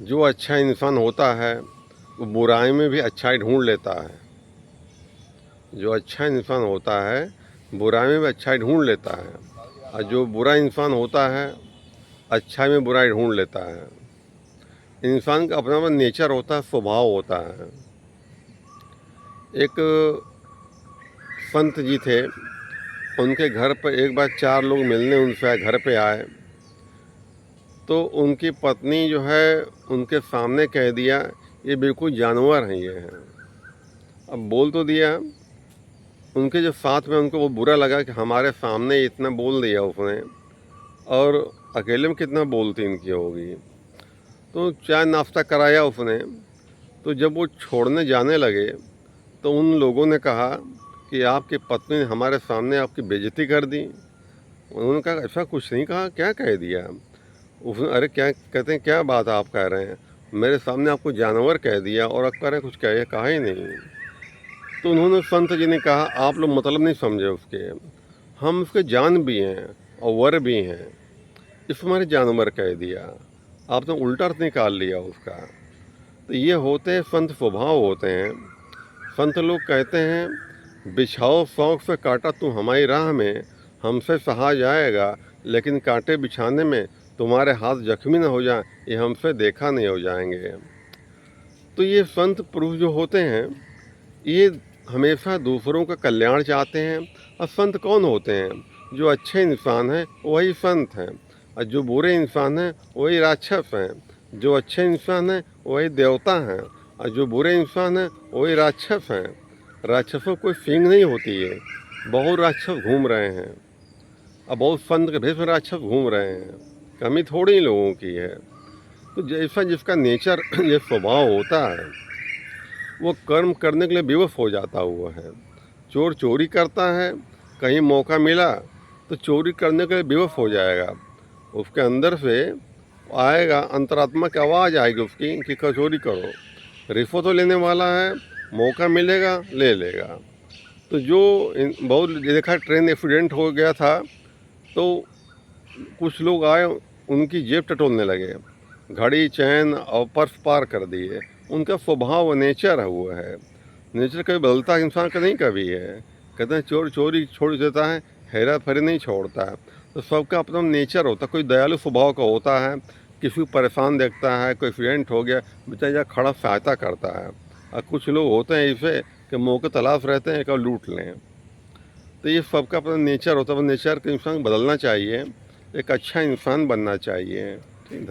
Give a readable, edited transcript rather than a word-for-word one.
जो अच्छा इंसान होता है वो बुराई में भी अच्छाई ढूंढ लेता है। जो अच्छा इंसान होता है बुराई में भी अच्छाई ढूंढ लेता है, और जो बुरा इंसान होता है अच्छाई में बुराई ढूंढ लेता है। इंसान का अपना अपना नेचर होता है, स्वभाव होता है। एक संत जी थे, उनके घर पर एक बार 4 लोग मिलने उनसे घर पे आए, तो उनकी पत्नी जो है उनके सामने कह दिया, ये बिल्कुल जानवर हैं ये हैं। अब बोल तो दिया, उनके जो साथ में उनको वो बुरा लगा कि हमारे सामने इतना बोल दिया उसने, और अकेले में कितना बोलती इनकी होगी। तो चाय नाश्ता कराया उसने। तो जब वो छोड़ने जाने लगे तो उन लोगों ने कहा कि आपकी पत्नी ने हमारे सामने आपकी बेइज्जती कर दी। उन्होंने कहा ऐसा कुछ नहीं कहा, क्या कह दिया। उसने अरे क्या कहते हैं, क्या बात आप कह रहे हैं, मेरे सामने आपको जानवर कह दिया और अब कह रहे हैं कुछ कहा ही नहीं। तो उन्होंने संत जी ने कहा आप लोग मतलब नहीं समझे उसके, हम उसके जान भी हैं और वर भी हैं, इस हमारे जानवर कह दिया, आपने उल्टा अर्थ निकाल लिया उसका। तो ये होते हैं संत, स्वभाव होते हैं। संत लोग कहते हैं बिछाओ शौक से कांटा तुम हमारी राह में, हमसे सहा जाएगा लेकिन कांटे बिछाने में तुम्हारे हाथ जख्मी न हो जाए, ये हमसे देखा नहीं हो जाएंगे। तो ये संत पुरुष जो होते हैं ये हमेशा दूसरों का कल्याण चाहते हैं। और संत कौन होते हैं, जो अच्छे इंसान हैं वही संत हैं, और जो बुरे इंसान हैं वही राक्षस हैं। जो अच्छे इंसान हैं वही देवता हैं, और जो बुरे इंसान हैं वही राक्षस हैं। राक्षसों को कोई सींग नहीं होती है, बहुत राक्षस घूम रहे हैं, और बहुत संत के भेष में राक्षस घूम रहे हैं, कमी थोड़ी लोगों की है। तो जैसा जिसका नेचर ये स्वभाव होता है वो कर्म करने के लिए विवश हो जाता हुआ है। चोर चोरी करता है, कहीं मौका मिला तो चोरी करने के लिए विवश हो जाएगा। उसके अंदर से आएगा, अंतरात्मा की आवाज़ आएगी उसकी कि चोरी करो। रिश्वत तो लेने वाला है, मौका मिलेगा ले लेगा। तो जो बहुत देखा, ट्रेन एक्सीडेंट हो गया था तो कुछ लोग आए, उनकी जेब टटोलने लगे, घड़ी चैन और पर्स पार कर दिए। उनका स्वभाव नेचर हुआ है। नेचर कभी बदलता इंसान का नहीं कभी है। कहते हैं चोर चोरी छोड़ देता है, हेरा फेरी नहीं छोड़ता है। तो सबका अपना नेचर होता है। कोई दयालु स्वभाव का होता है, किसी को परेशान देखता है, कोई एक्सीडेंट हो गया बेचारा खड़ा सहायता करता है। और कुछ लोग होते हैं ऐसे कि मौके तलाश रहते हैं कि लूट लें। तो ये सबका अपना नेचर होता है। नेचर के इंसान बदलना चाहिए, एक अच्छा इंसान बनना चाहिए।